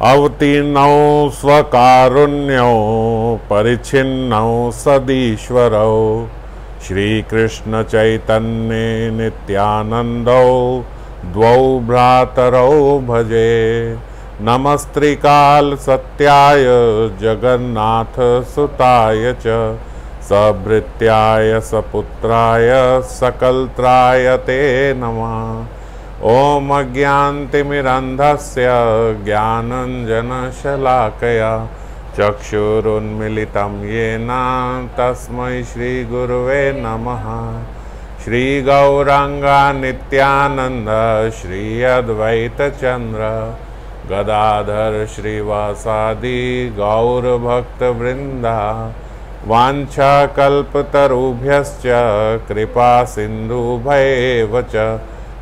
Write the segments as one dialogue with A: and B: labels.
A: अवतीर्णौ स्वकारुण्यौ परिच्छिन्नौ सदीश्वरौ श्रीकृष्ण चैतन्ये नित्यानन्दौ द्वौ भ्रातरौ भजे। नमस्त्रिकाल सत्याय जगन्नाथ सुताय च सभृत्याय सपुत्राय सकलत्राय ते नमः। ओम अज्ञानतिमिरन्धस्य ज्ञानाञ्जनशलाकया चक्षुरुन्मीलितं येन तस्मै श्रीगुरुवे नमः। श्रीगौरांग नित्यानंद श्री अद्वैतचंद्र गदाधर श्रीवासादि गौरभक्तवृंदा वाञ्छाकल्पतरुभ्यश्च कृपा सिन्धुभ्येव च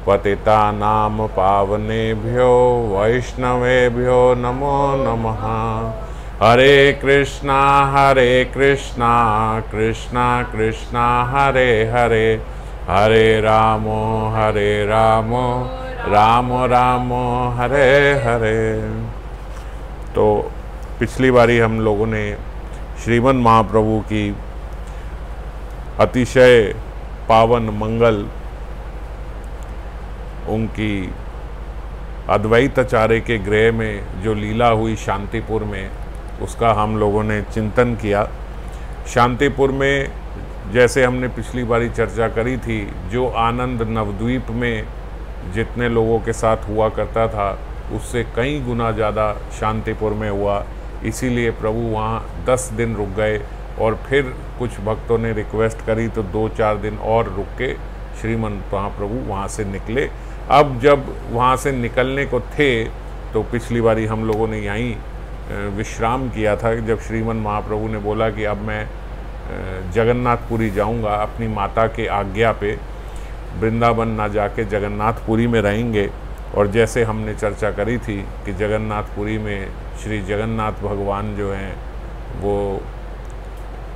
A: पतितानां पावनेभ्यो वैष्णवेभ्यो नमो नमः। हरे कृष्णा कृष्णा कृष्णा हरे हरे, हरे रामो राम राम हरे हरे। तो पिछली बारी हम लोगों ने श्रीमन महाप्रभु की अतिशय पावन मंगल, उनकी अद्वैताचार्य के गृह में जो लीला हुई शांतिपुर में, उसका हम लोगों ने चिंतन किया। शांतिपुर में जैसे हमने पिछली बारी चर्चा करी थी, जो आनंद नवद्वीप में जितने लोगों के साथ हुआ करता था उससे कई गुना ज़्यादा शांतिपुर में हुआ। इसीलिए प्रभु वहाँ 10 दिन रुक गए और फिर कुछ भक्तों ने रिक्वेस्ट करी तो 2-4 दिन और रुक के श्रीमन महाप्रभु वहाँ से निकले। अब जब वहाँ से निकलने को थे तो पिछली बारी हम लोगों ने यहीं विश्राम किया था, जब श्रीमन महाप्रभु ने बोला कि अब मैं जगन्नाथपुरी जाऊंगा, अपनी माता के आज्ञा पे वृंदावन ना जाके जगन्नाथपुरी में रहेंगे। और जैसे हमने चर्चा करी थी कि जगन्नाथपुरी में श्री जगन्नाथ भगवान जो हैं वो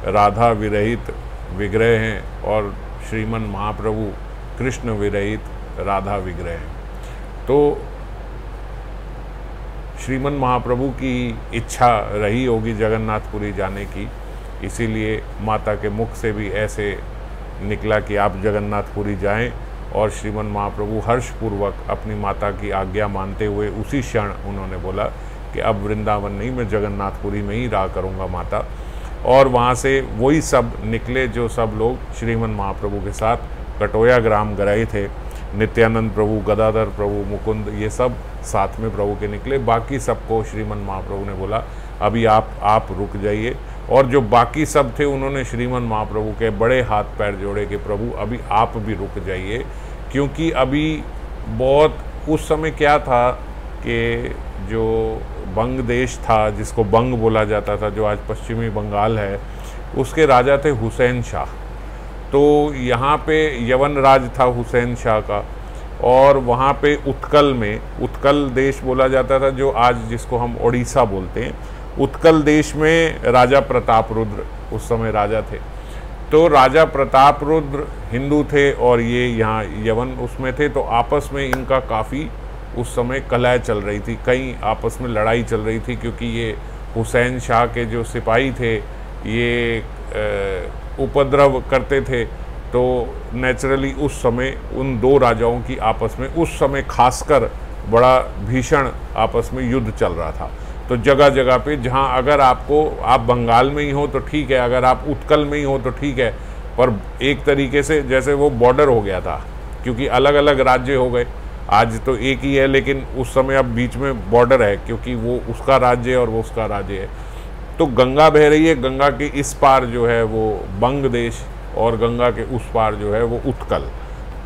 A: राधा विरहित विग्रह हैं और श्रीमन महाप्रभु कृष्ण विरहित राधा विग्रह हैं। तो श्रीमन महाप्रभु की इच्छा रही होगी जगन्नाथपुरी जाने की, इसीलिए माता के मुख से भी ऐसे निकला कि आप जगन्नाथपुरी जाएं। और श्रीमन महाप्रभु हर्षपूर्वक अपनी माता की आज्ञा मानते हुए उसी क्षण उन्होंने बोला कि अब वृंदावन नहीं, मैं जगन्नाथपुरी में ही रहा करूँगा माता। और वहाँ से वही सब निकले जो सब लोग श्रीमन महाप्रभु के साथ कटोया ग्राम गए थे। नित्यानंद प्रभु, गदाधर प्रभु, मुकुंद, ये सब साथ में प्रभु के निकले। बाकी सबको श्रीमन महाप्रभु ने बोला अभी आप रुक जाइए। और जो बाकी सब थे उन्होंने श्रीमन महाप्रभु के बड़े हाथ पैर जोड़े कि प्रभु अभी आप भी रुक जाइए, क्योंकि अभी बहुत उस समय क्या था कि जो बंग देश था, जिसको बंग बोला जाता था, जो आज पश्चिमी बंगाल है, उसके राजा थे हुसैन शाह। तो यहाँ पे यवन राज था हुसैन शाह का। और वहाँ पे उत्कल में, उत्कल देश बोला जाता था जो आज जिसको हम उड़ीसा बोलते हैं, उत्कल देश में राजा प्रतापरुद्र उस समय राजा थे। तो राजा प्रतापरुद्र हिंदू थे और ये यहाँ यवन उसमें थे। तो आपस में इनका काफ़ी उस समय कलह चल रही थी, कई आपस में लड़ाई चल रही थी, क्योंकि ये हुसैन शाह के जो सिपाही थे ये उपद्रव करते थे। तो नेचुरली उस समय उन दो राजाओं की आपस में उस समय खासकर बड़ा भीषण आपस में युद्ध चल रहा था। तो जगह जगह पे जहाँ अगर आप बंगाल में ही हो तो ठीक है, अगर आप उत्कल में ही हो तो ठीक है, पर एक तरीके से जैसे वो बॉर्डर हो गया था, क्योंकि अलग अलग राज्य हो गए। आज तो एक ही है, लेकिन उस समय अब बीच में बॉर्डर है, क्योंकि वो उसका राज्य है और वो उसका राज्य है। तो गंगा बह रही है, गंगा के इस पार जो है वो बंग देश और गंगा के उस पार जो है वो उत्कल,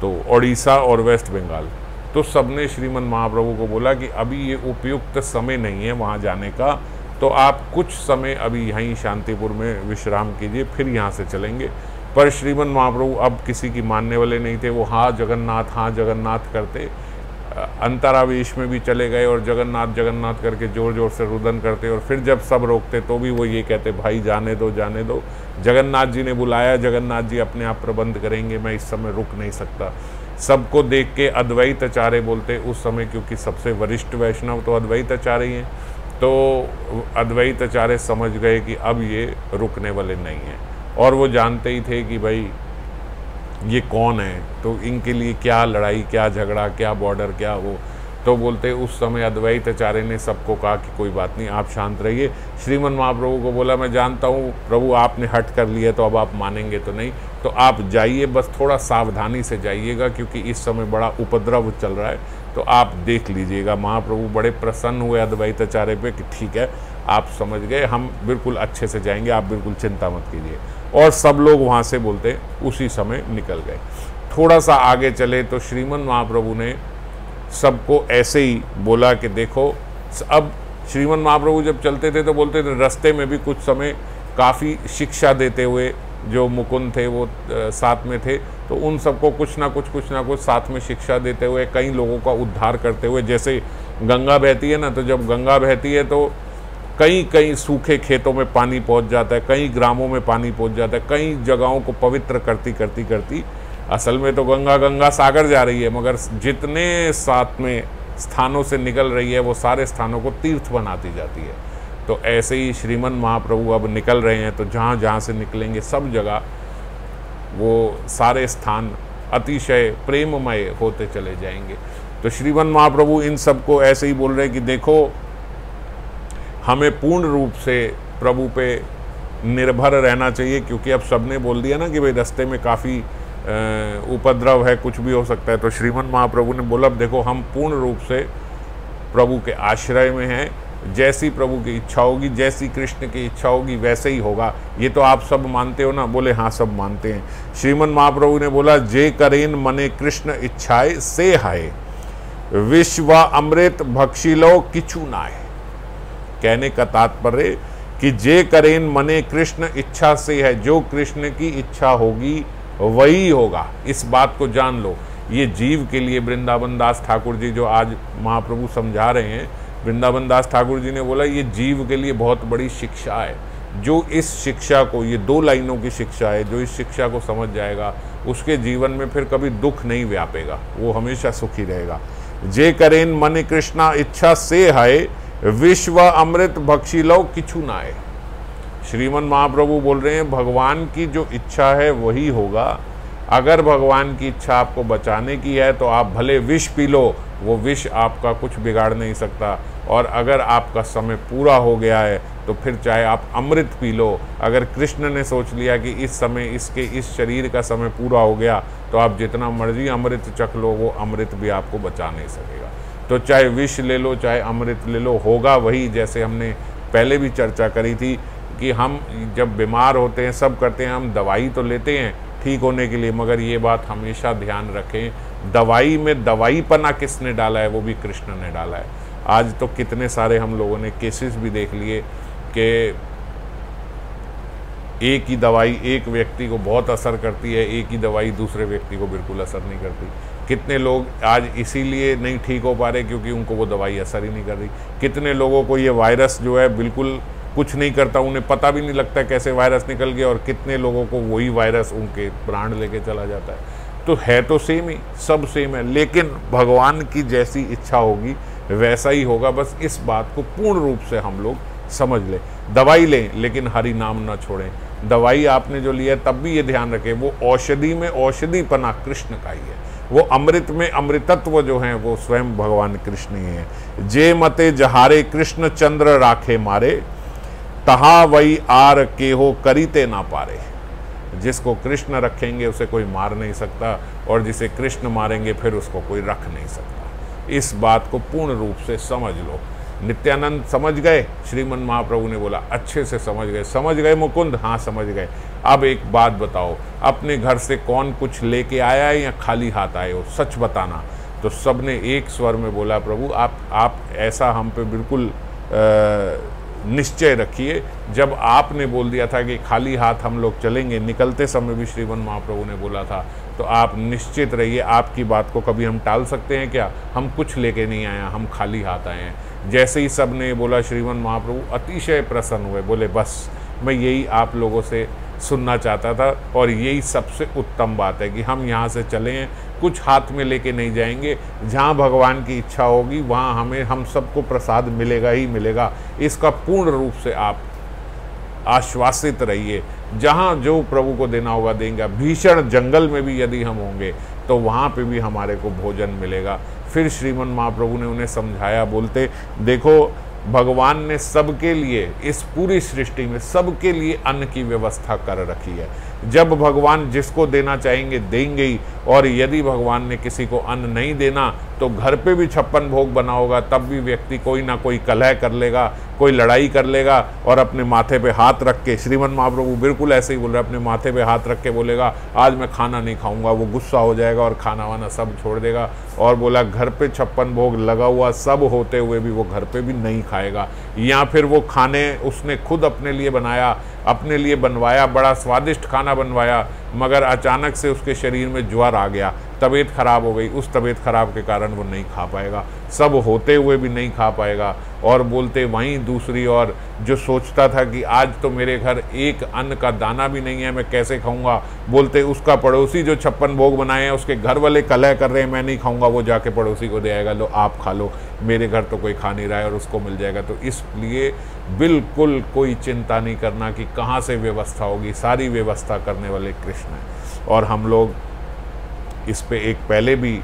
A: तो उड़ीसा और वेस्ट बंगाल। तो सबने श्रीमन महाप्रभु को बोला कि अभी ये उपयुक्त समय नहीं है वहाँ जाने का, तो आप कुछ समय अभी यहीं शांतिपुर में विश्राम कीजिए, फिर यहाँ से चलेंगे। पर श्रीमन महाप्रभु अब किसी की मानने वाले नहीं थे। वो हाँ जगन्नाथ करते, अंतरावेश में भी चले गए और जगन्नाथ जगन्नाथ करके जोर जोर से रुदन करते। और फिर जब सब रोकते तो भी वो ये कहते भाई जाने दो, जगन्नाथ जी ने बुलाया, जगन्नाथ जी अपने आप प्रबंध करेंगे, मैं इस समय रुक नहीं सकता। सबको देख के अद्वैताचार्य बोलते उस समय, क्योंकि सबसे वरिष्ठ वैष्णव तो अद्वैताचार्य ही हैं, तो अद्वैत आचार्य समझ गए कि अब ये रुकने वाले नहीं हैं, और वो जानते ही थे कि भाई ये कौन है, तो इनके लिए क्या लड़ाई, क्या झगड़ा, क्या बॉर्डर, क्या वो। तो बोलते उस समय अद्वैत आचार्य ने सबको कहा कि कोई बात नहीं, आप शांत रहिए। श्रीमन महाप्रभु को बोला मैं जानता हूँ प्रभु आपने हट कर लिया, तो अब आप मानेंगे तो नहीं, तो आप जाइए, बस थोड़ा सावधानी से जाइएगा क्योंकि इस समय बड़ा उपद्रव चल रहा है, तो आप देख लीजिएगा। महाप्रभु बड़े प्रसन्न हुए अद्वैत आचार्य पे कि ठीक है आप समझ गए, हम बिल्कुल अच्छे से जाएंगे, आप बिल्कुल चिंता मत कीजिए। और सब लोग वहाँ से बोलते उसी समय निकल गए। थोड़ा सा आगे चले तो श्रीमन महाप्रभु ने सबको ऐसे ही बोला कि देखो, अब श्रीमन महाप्रभु जब चलते थे तो बोलते थे, रास्ते में भी कुछ समय काफ़ी शिक्षा देते हुए जो मुकुंद थे वो साथ में थे, तो उन सबको कुछ ना कुछ साथ में शिक्षा देते हुए, कई लोगों का उद्धार करते हुए। जैसे गंगा बहती है ना, तो जब गंगा बहती है तो कई सूखे खेतों में पानी पहुंच जाता है, कई ग्रामों में पानी पहुंच जाता है, कई जगहों को पवित्र करती असल में तो गंगा सागर जा रही है, मगर जितने साथ में स्थानों से निकल रही है वो सारे स्थानों को तीर्थ बनाती जाती है। तो ऐसे ही श्रीमन महाप्रभु अब निकल रहे हैं, तो जहाँ से निकलेंगे सब जगह वो सारे स्थान अतिशय प्रेममय होते चले जाएंगे। तो श्रीमन महाप्रभु इन सबको ऐसे ही बोल रहे हैं कि देखो, हमें पूर्ण रूप से प्रभु पे निर्भर रहना चाहिए, क्योंकि अब सबने बोल दिया ना कि भाई रास्ते में काफ़ी उपद्रव है, कुछ भी हो सकता है। तो श्रीमन महाप्रभु ने बोला अब देखो, हम पूर्ण रूप से प्रभु के आश्रय में हैं, जैसी प्रभु की इच्छा होगी, जैसी कृष्ण की इच्छा होगी वैसे ही होगा। ये तो आप सब मानते हो ना? बोले हाँ सब मानते हैं। श्रीमन महाप्रभु ने बोला जे करेन मने कृष्ण इच्छाए से हाय, विश्व अमृत भक्षिलो किछु नाय। कहने का तात्पर्य कि जे करेन मने कृष्ण इच्छा से है, जो कृष्ण की इच्छा होगी वही होगा, इस बात को जान लो। ये जीव के लिए वृंदावन दास ठाकुर जी जो आज महाप्रभु समझा रहे हैं, वृंदावन दास ठाकुर जी ने बोला ये जीव के लिए बहुत बड़ी शिक्षा है। जो इस शिक्षा को, ये 2 लाइनों की शिक्षा है, जो इस शिक्षा को समझ जाएगा उसके जीवन में फिर कभी दुख नहीं व्यापेगा, वो हमेशा सुखी रहेगा। जे करेन मन कृष्णा इच्छा से है, विश्व अमृत भक्षिलो किछु नाय। श्रीमन महाप्रभु बोल रहे हैं भगवान की जो इच्छा है वही होगा। अगर भगवान की इच्छा आपको बचाने की है तो आप भले विष पी लो, वो विष आपका कुछ बिगाड़ नहीं सकता। और अगर आपका समय पूरा हो गया है तो फिर चाहे आप अमृत पी लो। अगर कृष्ण ने सोच लिया कि इस समय इसके इस शरीर का समय पूरा हो गया तो आप जितना मर्जी अमृत चख लो, वो अमृत भी आपको बचा नहीं सकेगा। तो चाहे विष ले लो चाहे अमृत ले लो, होगा वही। जैसे हमने पहले भी चर्चा करी थी कि हम जब बीमार होते हैं, सब करते हैं, हम दवाई तो लेते हैं ठीक होने के लिए, मगर ये बात हमेशा ध्यान रखें, दवाई में दवाईपना किसने डाला है? वो भी कृष्ण ने डाला है। आज तो कितने सारे हम लोगों ने केसेस भी देख लिए कि एक ही दवाई एक व्यक्ति को बहुत असर करती है, एक ही दवाई दूसरे व्यक्ति को बिल्कुल असर नहीं करती। कितने लोग आज इसीलिए नहीं ठीक हो पा रहे क्योंकि उनको वो दवाई असर ही नहीं कर रही। कितने लोगों को ये वायरस जो है बिल्कुल कुछ नहीं करता, उन्हें पता भी नहीं लगता कैसे वायरस निकल गया, और कितने लोगों को वही वायरस उनके प्राण लेके चला जाता है। तो है तो सेम ही, सब सेम है, लेकिन भगवान की जैसी इच्छा होगी वैसा ही होगा। बस इस बात को पूर्ण रूप से हम लोग समझ लें। दवाई लें लेकिन हरि नाम न छोड़ें। दवाई आपने जो लिया है तब भी ये ध्यान रखें, वो औषधि में औषधिपना कृष्ण का ही है, वो अमृत में अमृतत्व जो है वो स्वयं भगवान कृष्ण ही है। जे मते जहारे कृष्ण चंद्र राखे मारे, तहा वही आर के हो करीते ना पारे। जिसको कृष्ण रखेंगे उसे कोई मार नहीं सकता, और जिसे कृष्ण मारेंगे फिर उसको कोई रख नहीं सकता। इस बात को पूर्ण रूप से समझ लो। नित्यानंद समझ गए? श्रीमन महाप्रभु ने बोला अच्छे से समझ गए मुकुंद? हाँ समझ गए। अब एक बात बताओ, अपने घर से कौन कुछ लेके आया है या खाली हाथ आए हो? सच बताना। तो सबने एक स्वर में बोला प्रभु आप ऐसा हम पे बिल्कुल निश्चय रखिए। जब आपने बोल दिया था कि खाली हाथ हम लोग चलेंगे, निकलते समय भी श्रीमन महाप्रभु ने बोला था, तो आप निश्चित रहिए, आपकी बात को कभी हम टाल सकते हैं क्या? हम कुछ लेके नहीं आए, हम खाली हाथ आए हैं। जैसे ही सब ने बोला श्रीमन महाप्रभु अतिशय प्रसन्न हुए, बोले बस मैं यही आप लोगों से सुनना चाहता था। और यही सबसे उत्तम बात है कि हम यहाँ से चले हैं, कुछ हाथ में लेके नहीं जाएंगे, जहाँ भगवान की इच्छा होगी वहाँ हमें हम सबको प्रसाद मिलेगा ही मिलेगा। इसका पूर्ण रूप से आप आश्वासित रहिए, जहाँ जो प्रभु को देना होगा देंगे। भीषण जंगल में भी यदि हम होंगे तो वहाँ पे भी हमारे को भोजन मिलेगा। फिर श्रीमन महाप्रभु ने उन्हें समझाया, बोलते देखो भगवान ने सबके लिए, इस पूरी सृष्टि में सबके लिए अन्न की व्यवस्था कर रखी है। जब भगवान जिसको देना चाहेंगे देंगे ही, और यदि भगवान ने किसी को अन्न नहीं देना तो घर पे भी 56 भोग बना होगा, तब भी व्यक्ति कोई ना कोई कलह कर लेगा, कोई लड़ाई कर लेगा और अपने माथे पे हाथ रख के, श्रीमन महाप्रभु बिल्कुल ऐसे ही बोल रहे हैं, अपने माथे पे हाथ रख के बोलेगा आज मैं खाना नहीं खाऊंगा। वो गुस्सा हो जाएगा और खाना वाना सब छोड़ देगा। और बोला घर पे 56 भोग लगा हुआ सब होते हुए भी वो घर पे भी नहीं खाएगा। या फिर वो खाने उसने खुद अपने लिए बनाया, अपने लिए बनवाया, बड़ा स्वादिष्ट खाना बनवाया, मगर अचानक से उसके शरीर में ज्वर आ गया, तबीयत खराब हो गई। उस तबीयत खराब के कारण वो नहीं खा पाएगा, सब होते हुए भी नहीं खा पाएगा। और बोलते वहीं दूसरी ओर जो सोचता था कि आज तो मेरे घर एक अन्न का दाना भी नहीं है, मैं कैसे खाऊंगा, बोलते उसका पड़ोसी जो 56 भोग बनाए हैं उसके घर वाले कलह कर रहे हैं मैं नहीं खाऊंगा, वो जाके पड़ोसी को दे आएगा, लो आप खा लो, मेरे घर तो कोई खा नहीं रहा है, और उसको मिल जाएगा। तो इसलिए बिल्कुल कोई चिंता नहीं करना कि कहाँ से व्यवस्था होगी, सारी व्यवस्था करने वाले कृष्ण हैं। और हम लोग इस पे एक पहले भी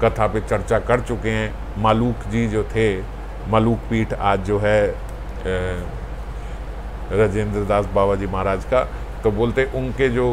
A: कथा पे चर्चा कर चुके हैं। मालूक जी जो थे, मालूक पीठ आज जो है राजेंद्र दास बाबा जी महाराज का, तो बोलते उनके जो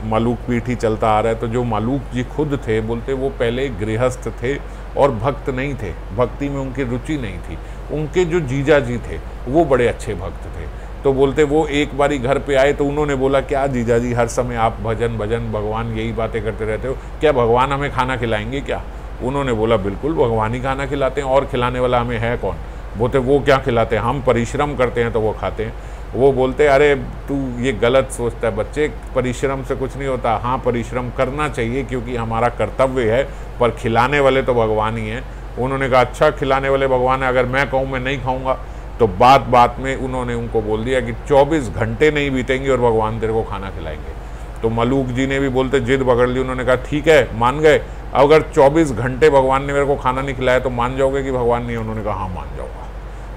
A: मालूक पीठ ही चलता आ रहा है। तो जो मालूक जी खुद थे, बोलते वो पहले गृहस्थ थे और भक्त नहीं थे, भक्ति में उनकी रुचि नहीं थी। उनके जो जीजा जी थे वो बड़े अच्छे भक्त थे। तो बोलते वो एक बारी घर पे आए तो उन्होंने बोला क्या जीजा जी हर समय आप भजन भजन भगवान यही बातें करते रहते हो, क्या भगवान हमें खाना खिलाएंगे क्या? उन्होंने बोला बिल्कुल भगवान ही खाना खिलाते हैं, और खिलाने वाला हमें है कौन? बोलते वो क्या खिलाते हैं, हम परिश्रम करते हैं तो वो खाते हैं। वो बोलते अरे तू ये गलत सोचता है बच्चे, परिश्रम से कुछ नहीं होता। हाँ परिश्रम करना चाहिए क्योंकि हमारा कर्तव्य है, पर खिलाने वाले तो भगवान ही हैं। उन्होंने कहा अच्छा खिलाने वाले भगवान है, अगर मैं कहूँ मैं नहीं खाऊंगा? तो बात बात में उन्होंने उनको बोल दिया कि 24 घंटे नहीं बीतेंगे और भगवान तेरे को खाना खिलाएंगे। तो मलूक जी ने भी बोलते जिद पकड़ ली, उन्होंने कहा ठीक है मान गए, अगर 24 घंटे भगवान ने मेरे को खाना नहीं खिलाया तो मान जाओगे कि भगवान नहीं? उन्होंने कहा हाँ मान जाऊँगा।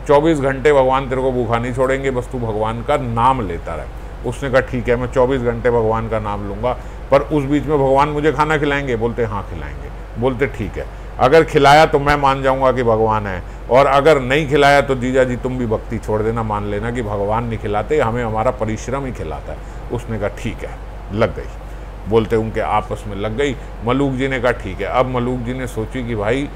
A: 24 घंटे भगवान तेरे को भूखा नहीं छोड़ेंगे, बस तू भगवान का नाम लेता रहे। उसने कहा ठीक है मैं 24 घंटे भगवान का नाम लूँगा, पर उस बीच में भगवान मुझे खाना खिलाएंगे? बोलते हाँ खिलाएंगे। बोलते ठीक है, अगर खिलाया तो मैं मान जाऊंगा कि भगवान है, और अगर नहीं खिलाया तो जीजा जी तुम भी भक्ति छोड़ देना, मान लेना कि भगवान नहीं खिलाते, हमें हमारा परिश्रम ही खिलाता है। उसने कहा ठीक है, लग गई। बोलते उनके आपस में लग गई। मलूक जी ने कहा ठीक है। अब मलूक जी ने सोची कि भाई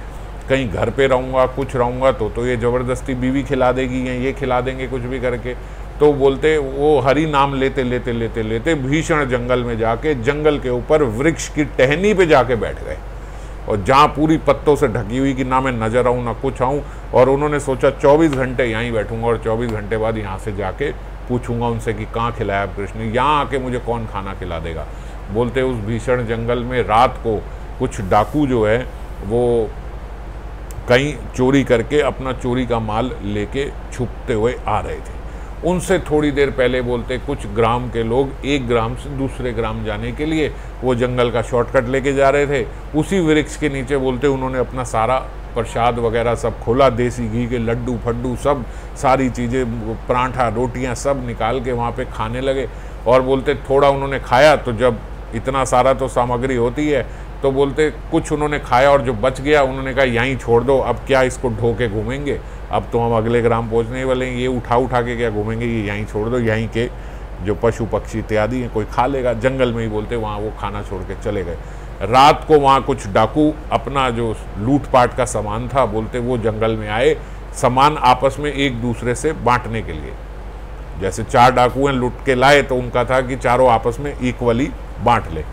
A: कहीं घर पे रहूँगा कुछ रहूँगा तो ये ज़बरदस्ती बीवी खिला देगी या ये खिला देंगे कुछ भी करके। तो बोलते वो हरि नाम लेते लेते लेते लेते भीषण जंगल में जाके, जंगल के ऊपर वृक्ष की टहनी पे जाके बैठ गए, और जहाँ पूरी पत्तों से ढकी हुई कि ना मैं नजर आऊँ ना कुछ आऊँ। और उन्होंने सोचा 24 घंटे यहीं बैठूंगा और 24 घंटे बाद यहाँ से जाके पूछूंगा उनसे कि कहाँ खिलाया कृष्ण, यहाँ आके मुझे कौन खाना खिला देगा। बोलते उस भीषण जंगल में रात को कुछ डाकू जो है वो कहीं चोरी करके अपना चोरी का माल लेके छुपते हुए आ रहे थे। उनसे थोड़ी देर पहले बोलते कुछ ग्राम के लोग एक ग्राम से दूसरे ग्राम जाने के लिए वो जंगल का शॉर्टकट लेके जा रहे थे। उसी वृक्ष के नीचे बोलते उन्होंने अपना सारा प्रसाद वगैरह सब खोला, देसी घी के लड्डू फड्डू सब सारी चीज़ें, पराठा रोटियां सब निकाल के वहाँ पे खाने लगे। और बोलते थोड़ा उन्होंने खाया, तो जब इतना सारा तो सामग्री होती है, तो बोलते कुछ उन्होंने खाया और जो बच गया उन्होंने कहा यहीं छोड़ दो, अब क्या इसको ढो के घूमेंगे, अब तो हम अगले ग्राम पहुंचने वाले हैं, ये उठा के क्या घूमेंगे, ये यहीं छोड़ दो, यहीं के जो पशु पक्षी इत्यादि हैं कोई खा लेगा। जंगल में ही बोलते वहाँ वो खाना छोड़ के चले गए। रात को वहाँ कुछ डाकू अपना जो लूटपाट का सामान था, बोलते वो जंगल में आए सामान आपस में एक दूसरे से बांटने के लिए। जैसे 4 डाकू हैं लूट के लाए तो उनका था कि चारों आपस में इक्वली बांट ले।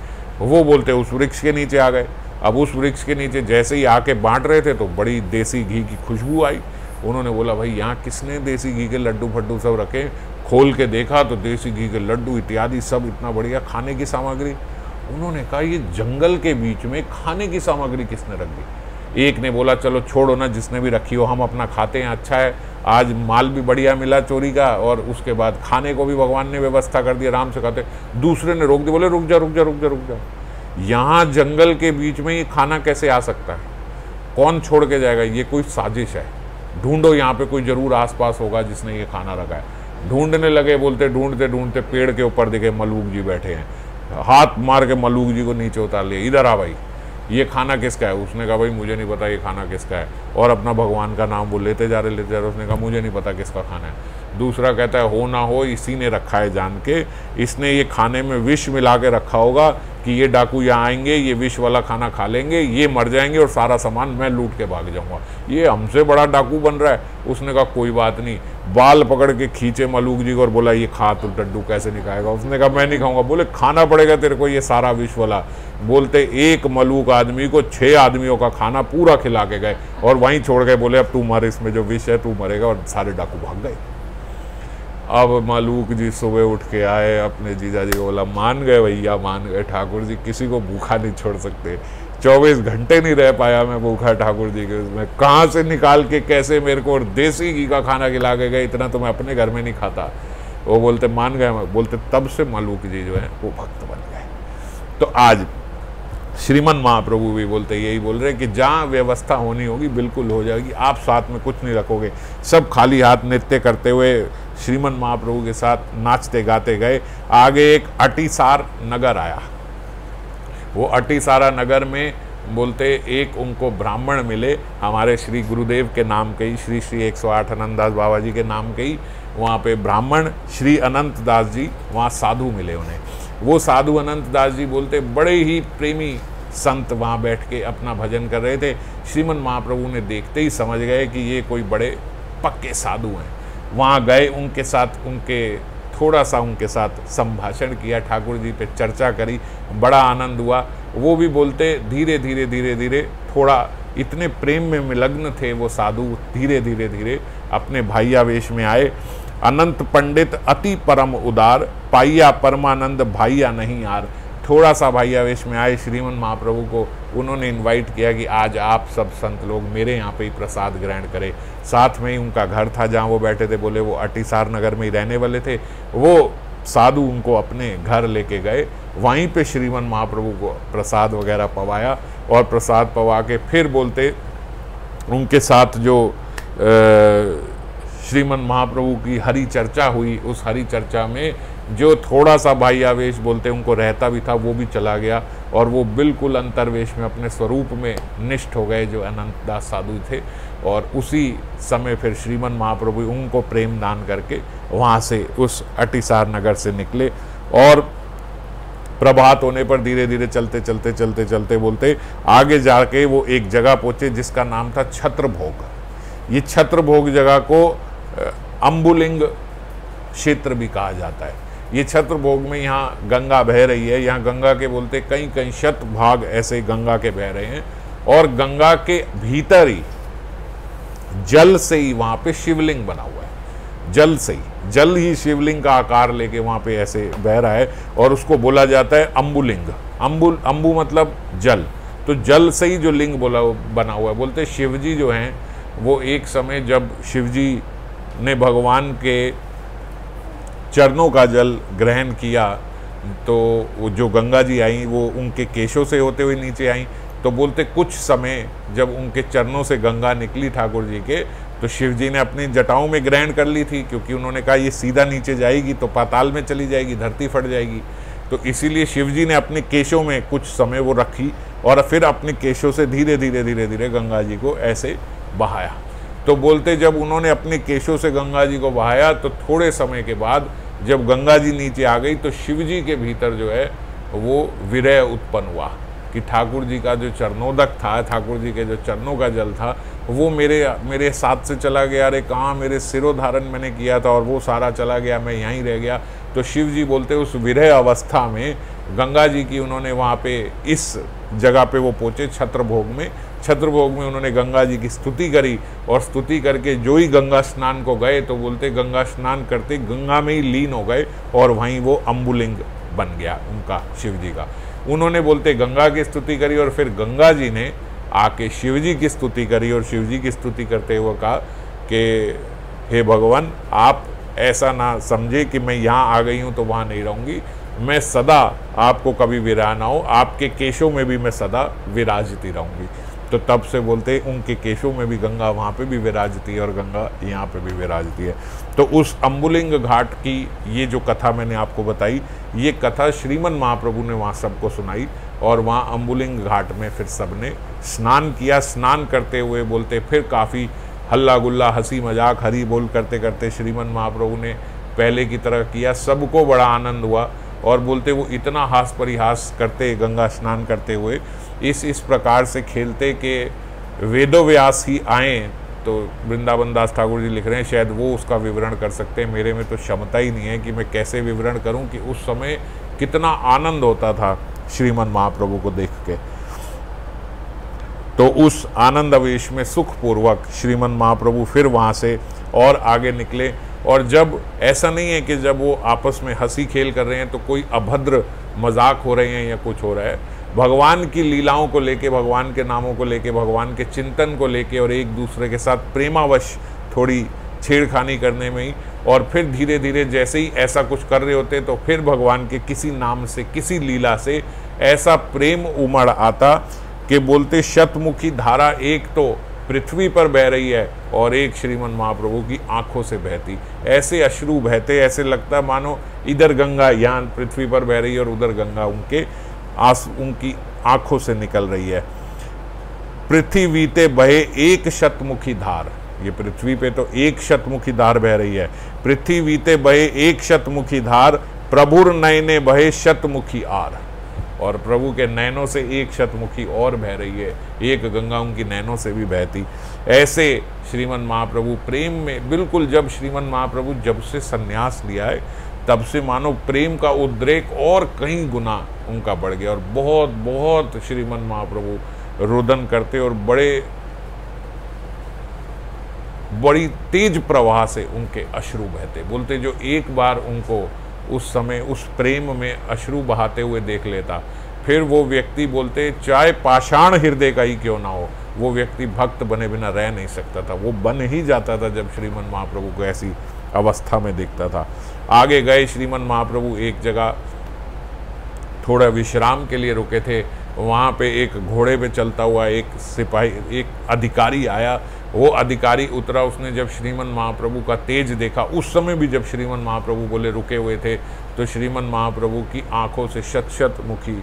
A: वो बोलते उस वृक्ष के नीचे आ गए। अब उस वृक्ष के नीचे जैसे ही आके बांट रहे थे तो बड़ी देसी घी की खुशबू आई। उन्होंने बोला भाई यहाँ किसने देसी घी के लड्डू फड्डू सब रखे? खोल के देखा तो देसी घी के लड्डू इत्यादि सब, इतना बढ़िया खाने की सामग्री। उन्होंने कहा ये जंगल के बीच में खाने की सामग्री किसने रख दी? एक ने बोला चलो छोड़ो ना, जिसने भी रखी हो हम अपना खाते हैं, अच्छा है। आज माल भी बढ़िया मिला चोरी का, और उसके बाद खाने को भी भगवान ने व्यवस्था कर दिया, आराम से खाते। दूसरे ने रोक दिया, बोले रुक जा रुक जा रुक जा रुक जा, यहाँ जंगल के बीच में ये खाना कैसे आ सकता है, कौन छोड़ के जाएगा, ये कोई साजिश है, ढूंढो, यहाँ पे कोई जरूर आसपास होगा जिसने ये खाना रखा है। ढूंढने लगे, बोलते ढूंढते ढूंढते पेड़ के ऊपर दिखे मलूक जी बैठे हैं, हाथ मार के मलूक जी को नीचे उतार लिया, इधर आ भाई, ये खाना किसका है। उसने कहा भाई मुझे नहीं पता ये खाना किसका है, और अपना भगवान का नाम वो लेते जा रहे। उसने कहा मुझे नहीं पता किसका खाना है। दूसरा कहता है हो ना हो इसी ने रखा है जान के, इसने ये खाने में विष मिला के रखा होगा कि ये डाकू यहाँ आएंगे, ये विष वाला खाना खा लेंगे, ये मर जाएंगे और सारा सामान मैं लूट के भाग जाऊंगा, ये हमसे बड़ा डाकू बन रहा है। उसने कहा कोई बात नहीं, बाल पकड़ के खींचे मलूक जी को और बोला ये खा, तो डड्डू कैसे नहीं खाएगा। उसने कहा मैं नहीं खाऊंगा। बोले खाना पड़ेगा तेरे को ये सारा विष वाला। बोलते एक मलूक आदमी को 6 आदमियों का खाना पूरा खिला के गए और वहीं छोड़ गए, बोले अब तू मर, इसमें जो विष है तू मरेगा, और सारे डाकू भाग गए। अब मलूक जी सुबह उठ के आए, अपने जीजा जी को बोला मान गए भैया, मान गए ठाकुर जी, किसी को भूखा नहीं छोड़ सकते, 24 घंटे नहीं रह पाया मैं भूखा ठाकुर जी के उसमें, कहाँ से निकाल के कैसे मेरे को देसी घी का खाना खिला के गए, इतना तो मैं अपने घर में नहीं खाता। वो बोलते मान गए, मैं बोलते तब से मलूक जी जो है वो भक्त बन गए। तो आज श्रीमन महाप्रभु भी बोलते यही बोल रहे कि जहाँ व्यवस्था होनी होगी बिल्कुल हो जाएगी, आप साथ में कुछ नहीं रखोगे। सब खाली हाथ नृत्य करते हुए श्रीमन महाप्रभु के साथ नाचते गाते गए। आगे एक अटीसार नगर आया, वो अटीसारा नगर में बोलते एक उनको ब्राह्मण मिले, हमारे श्री गुरुदेव के नाम के ही, श्री श्री 108 अनंत दास बाबा जी के नाम के ही वहाँ पे ब्राह्मण श्री अनंत दास जी वहाँ साधु मिले उन्हें। वो साधु अनंत दास जी बोलते बड़े ही प्रेमी संत वहाँ बैठ के अपना भजन कर रहे थे। श्रीमन महाप्रभु ने देखते ही समझ गए कि ये कोई बड़े पक्के साधु हैं। वहाँ गए, उनके साथ थोड़ा सा उनके साथ संभाषण किया, ठाकुर जी पे चर्चा करी, बड़ा आनंद हुआ। वो भी बोलते धीरे धीरे धीरे धीरे थोड़ा इतने प्रेम में विलग्न थे वो साधु, धीरे धीरे धीरे अपने भाइयावेश में आए। अनंत पंडित अति परम उदार, पाइया परमानंद भाइया नहीं यार। थोड़ा सा भाइयावेश में आए, श्रीमन महाप्रभु को उन्होंने इनवाइट किया कि आज आप सब संत लोग मेरे यहाँ पे ही प्रसाद ग्रहण करें। साथ में ही उनका घर था जहाँ वो बैठे थे, बोले वो अटीसार नगर में ही रहने वाले थे। वो साधु उनको अपने घर लेके गए, वहीं पे श्रीमन महाप्रभु को प्रसाद वगैरह पवाया, और प्रसाद पवा के फिर बोलते उनके साथ जो श्रीमन महाप्रभु की हरि चर्चा हुई, उस हरि चर्चा में जो थोड़ा सा भाइयावेश बोलते उनको रहता भी था वो भी चला गया, और वो बिल्कुल अंतर्वेश में अपने स्वरूप में निष्ठ हो गए जो अनंत दास साधु थे। और उसी समय फिर श्रीमन महाप्रभु उनको प्रेम दान करके वहाँ से उस अटीसार नगर से निकले, और प्रभात होने पर धीरे धीरे चलते चलते चलते चलते बोलते आगे जाके वो एक जगह पहुँचे जिसका नाम था छत्रभोग। ये छत्रभोग जगह को अम्बुलिंग क्षेत्र भी कहा जाता है। ये छत्रभोग में यहाँ गंगा बह रही है, यहाँ गंगा के बोलते कई कई शत भाग ऐसे गंगा के बह रहे हैं, और गंगा के भीतर ही जल से ही वहाँ पे शिवलिंग बना हुआ है। जल से ही, जल ही शिवलिंग का आकार लेके वहाँ पे ऐसे बह रहा है, और उसको बोला जाता है अम्बुलिंग। अम्बु मतलब जल, तो जल से ही जो लिंग बना हुआ है। बोलते शिवजी जो हैं वो एक समय जब शिवजी ने भगवान के चरणों का जल ग्रहण किया, तो वो जो गंगा जी आई वो उनके केशों से होते हुए नीचे आई। तो बोलते कुछ समय जब उनके चरणों से गंगा निकली ठाकुर जी के, तो शिव जी ने अपनी जटाओं में ग्रहण कर ली थी, क्योंकि उन्होंने कहा ये सीधा नीचे जाएगी तो पाताल में चली जाएगी, धरती फट जाएगी। तो इसीलिए शिव जी ने अपने केशों में कुछ समय वो रखी, और फिर अपने केशों से धीरे धीरे धीरे धीरे गंगा जी को ऐसे बहाया। तो बोलते जब उन्होंने अपने केशों से गंगा जी को बहाया, तो थोड़े समय के बाद जब गंगा जी नीचे आ गई, तो शिव जी के भीतर जो है वो विरह उत्पन्न हुआ कि ठाकुर जी का जो चरणोदक था, ठाकुर जी के जो चरणों का जल था, वो मेरे साथ से चला गया। अरे कहाँ, मेरे सिरोधारण मैंने किया था और वो सारा चला गया, मैं यहीं रह गया। तो शिव जी बोलते उस विरह अवस्था में गंगा जी की उन्होंने वहाँ पे इस जगह पे वो पहुँचे छत्रभोग में। छत्रभोग में उन्होंने गंगा जी की स्तुति करी, और स्तुति करके जो ही गंगा स्नान को गए, तो बोलते गंगा स्नान करते गंगा में ही लीन हो गए, और वहीं वो अम्बुलिंग बन गया उनका, शिव जी का। उन्होंने बोलते गंगा की स्तुति करी, और फिर गंगा जी ने आके शिव जी की स्तुति करी, और शिव जी की स्तुति करते हुए कहा कि हे भगवान, आप ऐसा ना समझे कि मैं यहाँ आ गई हूँ तो वहाँ नहीं रहूँगी, मैं सदा आपको कभी विरह ना हो, आपके केशों में भी मैं सदा विराजती रहूँगी। तो तब से बोलते उनके केशों में भी गंगा वहाँ पे भी विराजती है और गंगा यहाँ पे भी विराजती है। तो उस अम्बुलिंग घाट की ये जो कथा मैंने आपको बताई, ये कथा श्रीमन महाप्रभु ने वहाँ सबको सुनाई और वहाँ अम्बुलिंग घाट में फिर सबने स्नान किया। स्नान करते हुए बोलते फिर काफ़ी हल्ला गुल्ला, हंसी मजाक, हरी बोल करते करते श्रीमन महाप्रभु ने पहले की तरह किया। सबको बड़ा आनंद हुआ और बोलते वो इतना हास परिहास करते गंगा स्नान करते हुए, इस प्रकार से खेलते कि वेदव्यास ही आए। तो वृंदावन दास ठाकुर जी लिख रहे हैं, शायद वो उसका विवरण कर सकते हैं, मेरे में तो क्षमता ही नहीं है कि मैं कैसे विवरण करूं कि उस समय कितना आनंद होता था श्रीमन महाप्रभु को देख के। तो उस आनंद आवेश में सुखपूर्वक श्रीमन महाप्रभु फिर वहाँ से और आगे निकले। और जब ऐसा नहीं है कि जब वो आपस में हंसी खेल कर रहे हैं तो कोई अभद्र मजाक हो रहे हैं या कुछ हो रहा है, भगवान की लीलाओं को लेके, भगवान के नामों को लेके, भगवान के चिंतन को लेके और एक दूसरे के साथ प्रेमावश थोड़ी छेड़खानी करने में ही, और फिर धीरे धीरे जैसे ही ऐसा कुछ कर रहे होते तो फिर भगवान के किसी नाम से, किसी लीला से ऐसा प्रेम उमड़ आता कि बोलते शतमुखी धारा एक तो पृथ्वी पर बह रही है और एक श्रीमन महाप्रभु की आंखों से बहती, ऐसे अश्रु बहते, ऐसे लगता मानो इधर गंगा यहाँ पृथ्वी पर बह रही है और उधर गंगा उनकी आंखों से निकल रही है। पृथ्वी ते बहे एक शतमुखी धार, ये पृथ्वी पे तो एक शतमुखी धार बह रही है। पृथ्वी ते बहे एक शतमुखी धार, प्रभुर नयने बहे शतमुखी आर, और प्रभु के नैनों से एक शतमुखी और बह रही है, एक गंगा उनकी नैनों से भी बहती। ऐसे श्रीमन महाप्रभु प्रेम में बिल्कुल, जब श्रीमन महाप्रभु जब से संन्यास लिया है तब से मानो प्रेम का उद्रेक और कई गुना उनका बढ़ गया और बहुत बहुत श्रीमन महाप्रभु रुदन करते और बड़ी तेज प्रवाह से उनके अश्रु बहते। बोलते जो एक बार उनको उस समय उस प्रेम में अश्रु बहाते हुए देख लेता, फिर वो व्यक्ति बोलते चाहे पाषाण हृदय का ही क्यों ना हो, वो व्यक्ति भक्त बने बिना रह नहीं सकता था। वो बन ही जाता था जब श्रीमन महाप्रभु को ऐसी अवस्था में देखता था। आगे गए श्रीमन महाप्रभु एक जगह थोड़ा विश्राम के लिए रुके थे, वहाँ पे एक घोड़े पे चलता हुआ एक सिपाही, एक अधिकारी आया। वो अधिकारी उतरा, उसने जब श्रीमन महाप्रभु का तेज देखा, उस समय भी जब श्रीमन महाप्रभु बोले रुके हुए थे तो श्रीमन महाप्रभु की आंखों से शत शत मुखी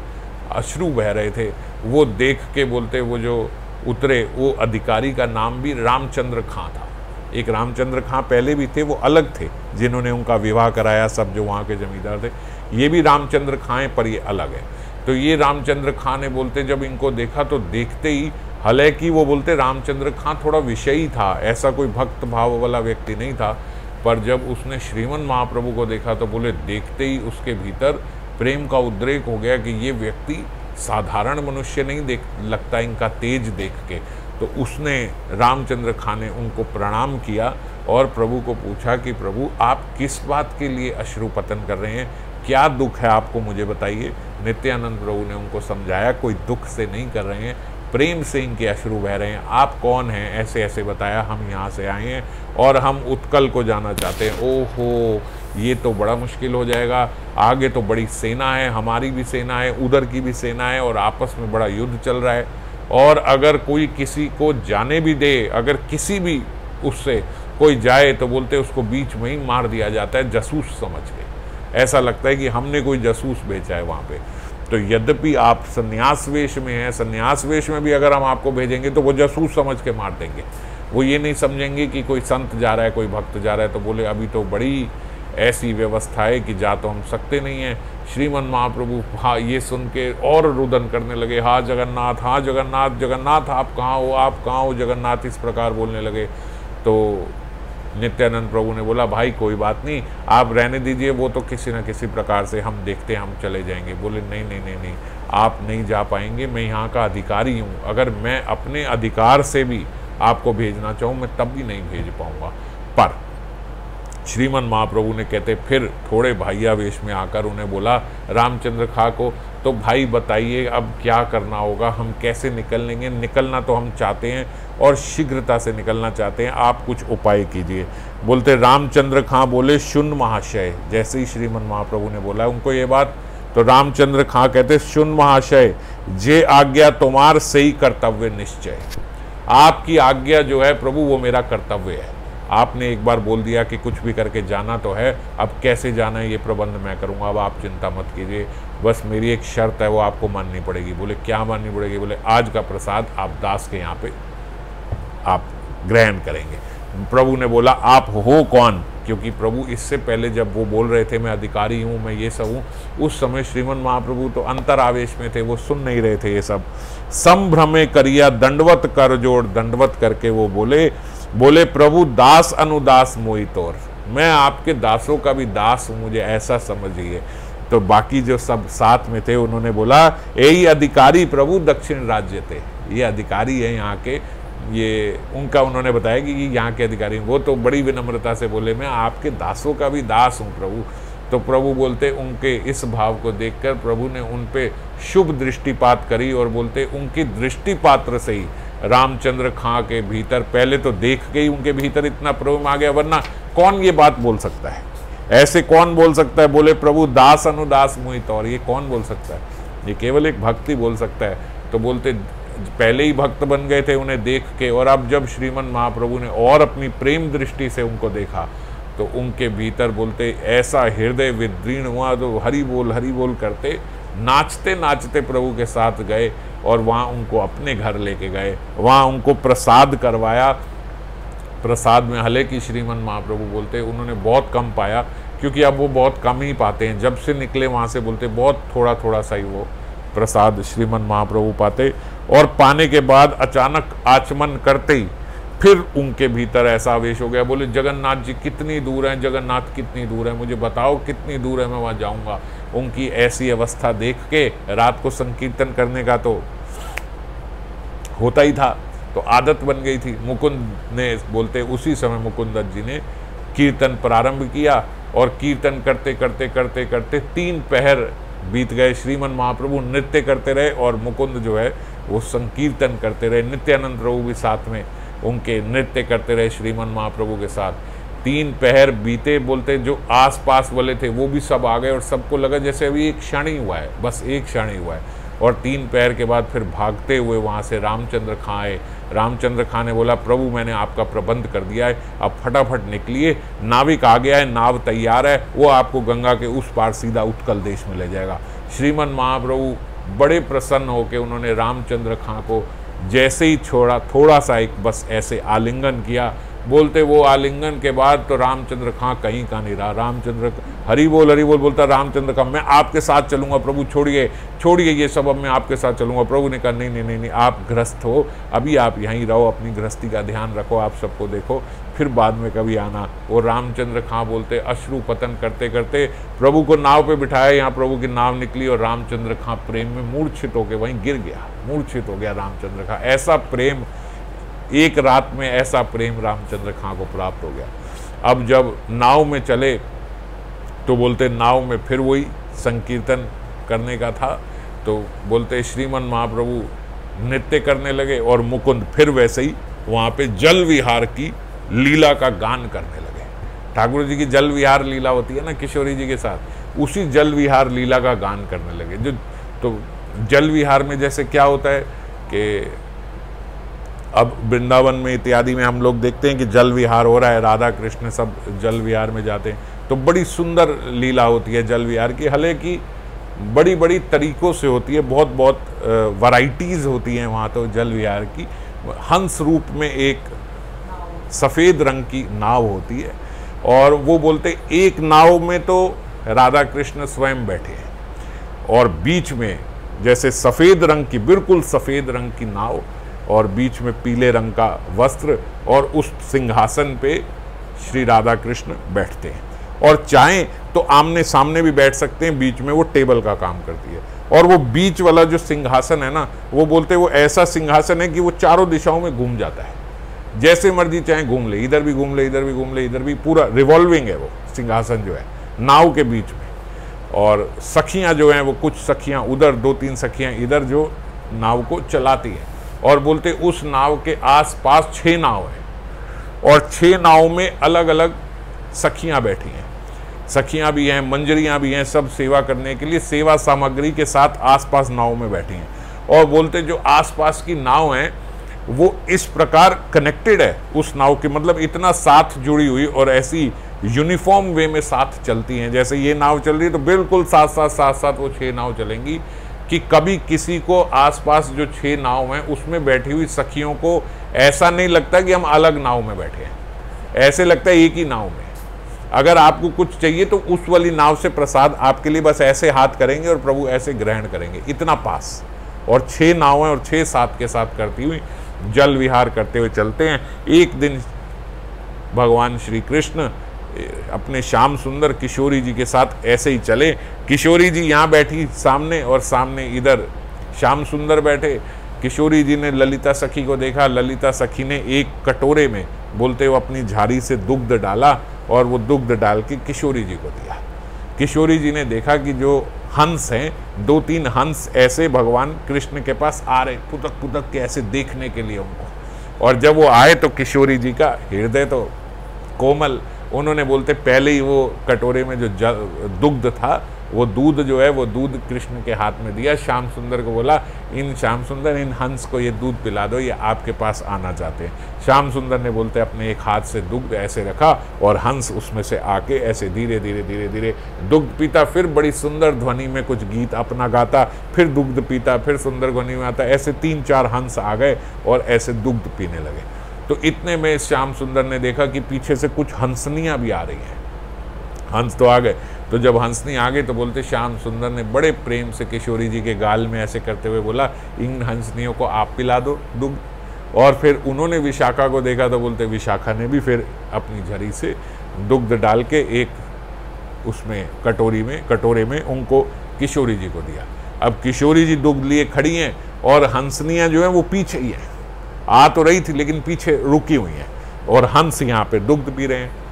A: अश्रु बह रहे थे। वो देख के बोलते वो जो उतरे, वो अधिकारी का नाम भी रामचंद्र खां था। एक रामचंद्र खां पहले भी थे, वो अलग थे जिन्होंने उनका विवाह कराया, सब जो वहाँ के जमींदार थे। ये भी रामचंद्र खां हैं पर ये अलग है। तो ये रामचंद्र खां ने बोलते जब इनको देखा तो देखते ही, हालांकि वो बोलते रामचंद्र खां थोड़ा विषयी था, ऐसा कोई भक्त भाव वाला व्यक्ति नहीं था, पर जब उसने श्रीमन महाप्रभु को देखा तो बोले देखते ही उसके भीतर प्रेम का उद्रेक हो गया कि ये व्यक्ति साधारण मनुष्य नहीं लगता इनका तेज देख के। तो उसने रामचंद्र खां ने उनको प्रणाम किया और प्रभु को पूछा कि प्रभु आप किस बात के लिए अश्रुपतन कर रहे हैं, क्या दुख है आपको, मुझे बताइए। नित्यानंद प्रभु ने उनको समझाया कोई दुख से नहीं कर रहे हैं, प्रेम से इनके अश्रु बह रहे हैं। आप कौन हैं, ऐसे ऐसे बताया, हम यहाँ से आए हैं और हम उत्कल को जाना चाहते हैं। ओहो, ये तो बड़ा मुश्किल हो जाएगा, आगे तो बड़ी सेना है, हमारी भी सेना है, उधर की भी सेना है और आपस में बड़ा युद्ध चल रहा है। और अगर कोई किसी को जाने भी दे, अगर किसी भी उससे कोई जाए तो बोलते उसको बीच में ही मार दिया जाता है जासूस समझ के। ऐसा लगता है कि हमने कोई जासूस भेजा है वहाँ पे। तो यद्यपि आप संन्यास वेश में हैं, संन्यास वेश में भी अगर हम आपको भेजेंगे तो वो जासूस समझ के मार देंगे। वो ये नहीं समझेंगे कि कोई संत जा रहा है, कोई भक्त जा रहा है। तो बोले अभी तो बड़ी ऐसी व्यवस्था है कि जा तो हम सकते नहीं हैं। श्रीमन महाप्रभु हाँ ये सुन के और रुदन करने लगे, हाँ जगन्नाथ, हाँ जगन्नाथ, जगन्नाथ आप कहाँ हो, आप कहाँ हो जगन्नाथ, इस प्रकार बोलने लगे। तो नित्यानंद प्रभु ने बोला भाई कोई बात नहीं, आप रहने दीजिए, वो तो किसी न किसी प्रकार से हम देखते हैं, हम चले जाएंगे। बोले नहीं नहीं नहीं नहीं, आप नहीं जा पाएंगे, मैं यहाँ का अधिकारी हूँ, अगर मैं अपने अधिकार से भी आपको भेजना चाहूँ मैं तब भी नहीं भेज पाऊँगा। पर श्रीमन महाप्रभु ने कहते फिर थोड़े भाइयावेश में आकर उन्हें बोला रामचंद्र खां को, तो भाई बताइए अब क्या करना होगा, हम कैसे निकलेंगे? निकलना तो हम चाहते हैं और शीघ्रता से निकलना चाहते हैं, आप कुछ उपाय कीजिए। बोलते रामचंद्र खां बोले सुन महाशय। जैसे ही श्रीमन महाप्रभु ने बोला उनको ये बात, तो रामचंद्र खां कहते सुन महाशय, जे आज्ञा तुम्हार सही कर्तव्य निश्चय। आपकी आज्ञा जो है प्रभु वो मेरा कर्तव्य है। आपने एक बार बोल दिया कि कुछ भी करके जाना तो है, अब कैसे जाना है ये प्रबंध मैं करूँगा, अब आप चिंता मत कीजिए, बस मेरी एक शर्त है वो आपको माननी पड़ेगी। बोले क्या माननी पड़ेगी? बोले आज का प्रसाद आप दास के यहाँ पे आप ग्रहण करेंगे। प्रभु ने बोला आप हो कौन? क्योंकि प्रभु इससे पहले जब वो बोल रहे थे मैं अधिकारी हूँ, मैं ये सब हूँ, उस समय श्रीमन महाप्रभु तो अंतर आवेश में थे, वो सुन नहीं रहे थे ये सब। संभ्रमे करिया दंडवत कर जोड़, दंडवत करके वो बोले प्रभु दास अनुदास मोहि तोर, मैं आपके दासों का भी दास हूँ, मुझे ऐसा समझिए। तो बाकी जो सब साथ में थे उन्होंने बोला यही अधिकारी प्रभु दक्षिण राज्य थे, ये अधिकारी है यहाँ के, ये उनका उन्होंने बताया कि यहाँ के अधिकारी। वो तो बड़ी विनम्रता से बोले मैं आपके दासों का भी दास हूँ प्रभु। तो प्रभु बोलते उनके इस भाव को देखकर प्रभु ने उन पे शुभ दृष्टिपात करी और बोलते उनकी दृष्टिपात्र से ही रामचंद्र खां के भीतर, पहले तो देख के ही उनके भीतर इतना प्रेम आ गया, वरना कौन ये बात बोल सकता है? ऐसे कौन बोल सकता है? बोले प्रभु दास अनुदास मोहि तोर, ये कौन बोल सकता है? ये केवल एक भक्ति बोल सकता है। तो बोलते पहले ही भक्त बन गए थे उन्हें देख के, और अब जब श्रीमन महाप्रभु ने और अपनी प्रेम दृष्टि से उनको देखा तो उनके भीतर बोलते ऐसा हृदय विदीर्ण हुआ, तो हरि बोल करते नाचते नाचते प्रभु के साथ गए और वहाँ उनको अपने घर लेके गए, वहाँ उनको प्रसाद करवाया। प्रसाद में हालांकि श्रीमन महाप्रभु बोलते उन्होंने बहुत कम पाया, क्योंकि अब वो बहुत कम ही पाते हैं, जब से निकले वहाँ से बोलते बहुत थोड़ा थोड़ा सा ही वो प्रसाद श्रीमन महाप्रभु पाते। और पाने के बाद अचानक आचमन करते ही फिर उनके भीतर ऐसा आवेश हो गया, बोले जगन्नाथ जी कितनी दूर हैं, जगन्नाथ कितनी दूर है, मुझे बताओ कितनी दूर है, मैं वहाँ जाऊँगा। उनकी ऐसी अवस्था देख के रात को संकीर्तन करने का तो होता ही था, तो आदत बन गई थी। मुकुंद ने बोलते उसी समय मुकुंद दत्त जी ने कीर्तन प्रारंभ किया और कीर्तन करते करते करते करते 3 पहर बीत गए। श्रीमन महाप्रभु नृत्य करते रहे और मुकुंद जो है वो संकीर्तन करते रहे। नित्यानंद प्रभु भी साथ में उनके नृत्य करते रहे श्रीमन महाप्रभु के साथ। 3 पहर बीते, बोलते जो आसपास वाले थे वो भी सब आ गए और सबको लगा जैसे अभी एक क्षण ही हुआ है, बस एक क्षण ही हुआ है। और 3 पहर के बाद फिर भागते हुए वहाँ से रामचंद्र खां आए। रामचंद्र खां ने बोला प्रभु मैंने आपका प्रबंध कर दिया है, अब फटाफट निकलिए, नाविक आ गया है, नाव तैयार है, वो आपको गंगा के उस पार सीधा उत्कल देश में ले जाएगा। श्रीमन महाप्रभु बड़े प्रसन्न होकर उन्होंने रामचंद्र खां को जैसे ही छोड़ा, थोड़ा सा एक बस ऐसे आलिंगन किया। बोलते वो आलिंगन के बाद तो रामचंद्र खां कहीं का नहीं रहा। रामचंद्र हरि बोल बोलता रामचंद्र खां मैं आपके साथ चलूंगा प्रभु, छोड़िए ये सब, अब मैं आपके साथ चलूंगा। प्रभु ने कहा नहीं, आप गृहस्थ हो, अभी आप यहीं रहो, अपनी गृहस्थी का ध्यान रखो, आप सबको देखो, फिर बाद में कभी आना। वो रामचंद्र खां बोलते अश्रु पतन करते करते प्रभु को नाव पे बिठाया, यहाँ प्रभु की नाव निकली और रामचंद्र खां प्रेम में मूर्छित होकर वहीं गिर गया, मूर्छित हो गया रामचंद्र खां। ऐसा प्रेम, एक रात में ऐसा प्रेम रामचंद्र खां को प्राप्त हो गया। अब जब नाव में चले तो बोलते नाव में फिर वही संकीर्तन करने का था, तो बोलते श्रीमन महाप्रभु नृत्य करने लगे और मुकुंद फिर वैसे ही वहाँ पे जल विहार की लीला का गान करने लगे। ठाकुर जी की जल विहार लीला होती है ना किशोरी जी के साथ, उसी जल विहार लीला का गान करने लगे। जो तो जल विहार में जैसे क्या होता है कि अब वृंदावन में इत्यादि में हम लोग देखते हैं कि जल विहार हो रहा है, राधा कृष्ण सब जल विहार में जाते हैं, तो बड़ी सुंदर लीला होती है जल विहार की। हालांकि बड़ी बड़ी तरीक़ों से होती है, बहुत वैरायटीज़ होती हैं वहाँ तो जल विहार की। हंस रूप में एक सफ़ेद रंग की नाव होती है और वो बोलते एक नाव में तो राधा कृष्ण स्वयं बैठे हैं और बीच में जैसे सफ़ेद रंग की, बिल्कुल सफ़ेद रंग की नाव और बीच में पीले रंग का वस्त्र, और उस सिंहासन पे श्री राधा कृष्ण बैठते हैं। और चाहें तो आमने सामने भी बैठ सकते हैं, बीच में वो टेबल का काम करती है। और वो बीच वाला जो सिंहासन है ना, वो बोलते वो ऐसा सिंहासन है कि वो चारों दिशाओं में घूम जाता है, जैसे मर्जी चाहे घूम ले, इधर भी घूम ले, इधर भी घूम ले, इधर भी, पूरा रिवॉल्विंग है वो सिंहासन जो है नाव के बीच में। और सखियां जो हैं वो कुछ सखियां उधर, 2-3 सखियां इधर जो नाव को चलाती हैं। और बोलते उस नाव के आसपास 6 नाव हैं और 6 नाव में अलग अलग सखियां बैठी हैं। सखियां भी हैं, मंजरियां भी हैं, सब सेवा करने के लिए सेवा सामग्री के साथ आसपास नाव में बैठी हैं। और बोलते जो आसपास की नाव हैं वो इस प्रकार कनेक्टेड है उस नाव के, मतलब इतना साथ जुड़ी हुई और ऐसी यूनिफॉर्म वे में साथ चलती हैं। जैसे ये नाव चल रही है तो बिल्कुल साथ साथ वो 6 नाव चलेंगी कि कभी किसी को आसपास जो 6 नाव हैं उसमें बैठी हुई सखियों को ऐसा नहीं लगता कि हम अलग नाव में बैठे हैं, ऐसे लगता है एक ही नाव में। अगर आपको कुछ चाहिए तो उस वाली नाव से प्रसाद आपके लिए बस ऐसे हाथ करेंगे और प्रभु ऐसे ग्रहण करेंगे, इतना पास। और 6 नावें और 6 साथ के साथ करती हुई जल विहार करते हुए चलते हैं। एक दिन भगवान श्री कृष्ण अपने श्याम सुंदर किशोरी जी के साथ ऐसे ही चले। किशोरी जी यहाँ बैठी सामने और सामने इधर श्याम सुंदर बैठे। किशोरी जी ने ललिता सखी को देखा। ललिता सखी ने एक कटोरे में बोलते हुए अपनी झाड़ी से दुग्ध डाला और वो दुग्ध डाल के किशोरी जी को दिया। किशोरी जी ने देखा कि जो हंस हैं, 2-3 हंस ऐसे भगवान कृष्ण के पास आ रहे, पुतक पुतक के ऐसे देखने के लिए उनको। और जब वो आए तो किशोरी जी का हृदय तो कोमल, उन्होंने बोलते पहले ही वो कटोरे में जो दुग्ध था, वो दूध जो है वो दूध कृष्ण के हाथ में दिया। श्याम सुंदर को बोला इन श्याम सुंदर इन हंस को ये दूध पिला दो, ये आपके पास आना चाहते हैं। श्याम सुंदर ने बोलते अपने एक हाथ से दुग्ध ऐसे रखा और हंस उसमें से आके ऐसे धीरे धीरे धीरे धीरे दुग्ध पीता, फिर बड़ी सुंदर ध्वनि में कुछ गीत अपना गाता, फिर दुग्ध पीता, फिर सुंदर ध्वनि में आता। ऐसे 3-4 हंस आ गए और ऐसे दुग्ध पीने लगे। तो इतने में श्याम सुंदर ने देखा कि पीछे से कुछ हंसनियाँ भी आ रही हैं। हंस तो आ गए, तो जब हंसनी आ गई तो बोलते श्याम सुंदर ने बड़े प्रेम से किशोरी जी के गाल में ऐसे करते हुए बोला इन हंसनियों को आप पिला दो दुग्ध। और फिर उन्होंने विशाखा को देखा तो बोलते विशाखा ने भी फिर अपनी झरी से दुग्ध डाल के एक उसमें कटोरे में उनको किशोरी जी को दिया। अब किशोरी जी दुग्ध लिए खड़ी हैं और हंसनियाँ जो हैं वो पीछे ही हैं, आ तो रही थी लेकिन पीछे रुकी हुई हैं और हंस यहाँ पे दुग्ध पी रहे हैं।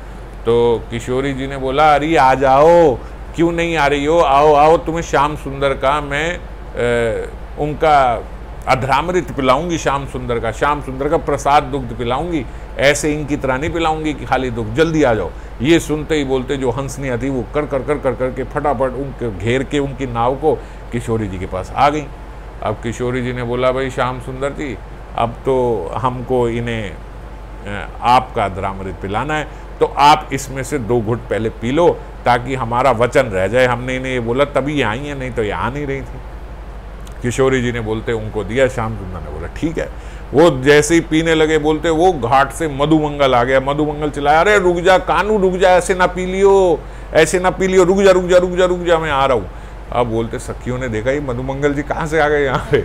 A: तो किशोरी जी ने बोला अरे आ जाओ, क्यों नहीं आ रही हो, आओ आओ, तुम्हें श्याम सुंदर का मैं उनका अधरामृत पिलाऊंगी, श्याम सुंदर का प्रसाद दुग्ध पिलाऊंगी, ऐसे इनकी तरह नहीं पिलाऊंगी कि खाली दुग्ध, जल्दी आ जाओ। ये सुनते ही बोलते जो हंसनियाँ थी वो कर कर के फटाफट उनके घेर के उनकी नाव को किशोरी जी के पास आ गई। अब किशोरी जी ने बोला भाई श्याम सुंदर जी अब तो हमको इन्हें आपका अधरामृत पिलाना है, तो आप इसमें से 2 घुट पहले पी लो ताकि हमारा वचन रह जाए। हमने इन्हें ये बोला तभी आई है, नहीं तो ये आ नहीं रही थी। किशोरी जी ने बोलते उनको दिया। श्याम सुंदर ने बोला ठीक है। वो जैसे ही पीने लगे बोलते वो घाट से मधुमंगल आ गया। मधुमंगल चिल्लाया अरे रुक जा कानू, रुक जा, ऐसे ना पी लियो, ऐसे ना पी लियो, रुक जा रुक जा रुक जा रुक जा, मैं आ रहा हूँ। अब बोलते सखियों ने देखा ये मधुमंगल जी कहाँ से आ गए यहाँ पे।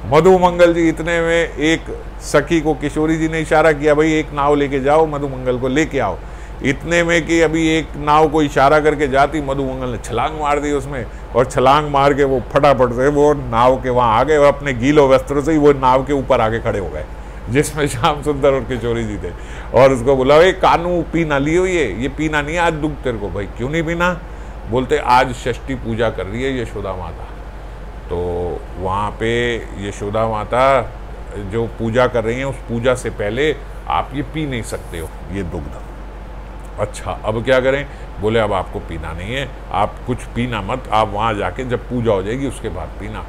A: मधुमंगल जी इतने में एक सखी को किशोरी जी ने इशारा किया भाई एक नाव लेके जाओ, मधुमंगल को लेके आओ। इतने में कि अभी एक नाव को इशारा करके जाती, मधुमंगल ने छलांग मार दी उसमें और छलांग मार के वो फटाफट से वो नाव के वहाँ आ गए और अपने गीलो वस्त्रों से ही वो नाव के ऊपर आके खड़े हो गए जिसमें श्याम सुंदर और किशोरी जी थे। और उसको बोला भाई कानू पीना लियो, ये पीना नहीं आज दुख तेरे को। भाई क्यों नहीं पीना? बोलते आज षष्ठी पूजा कर रही है यशोदा माता, तो वहाँ पे यशोदा माता जो पूजा कर रही हैं उस पूजा से पहले आप ये पी नहीं सकते हो ये दुग्ध। अच्छा अब क्या करें? बोले अब आपको पीना नहीं है, आप कुछ पीना मत, आप वहाँ जाके जब पूजा हो जाएगी उसके बाद पीना।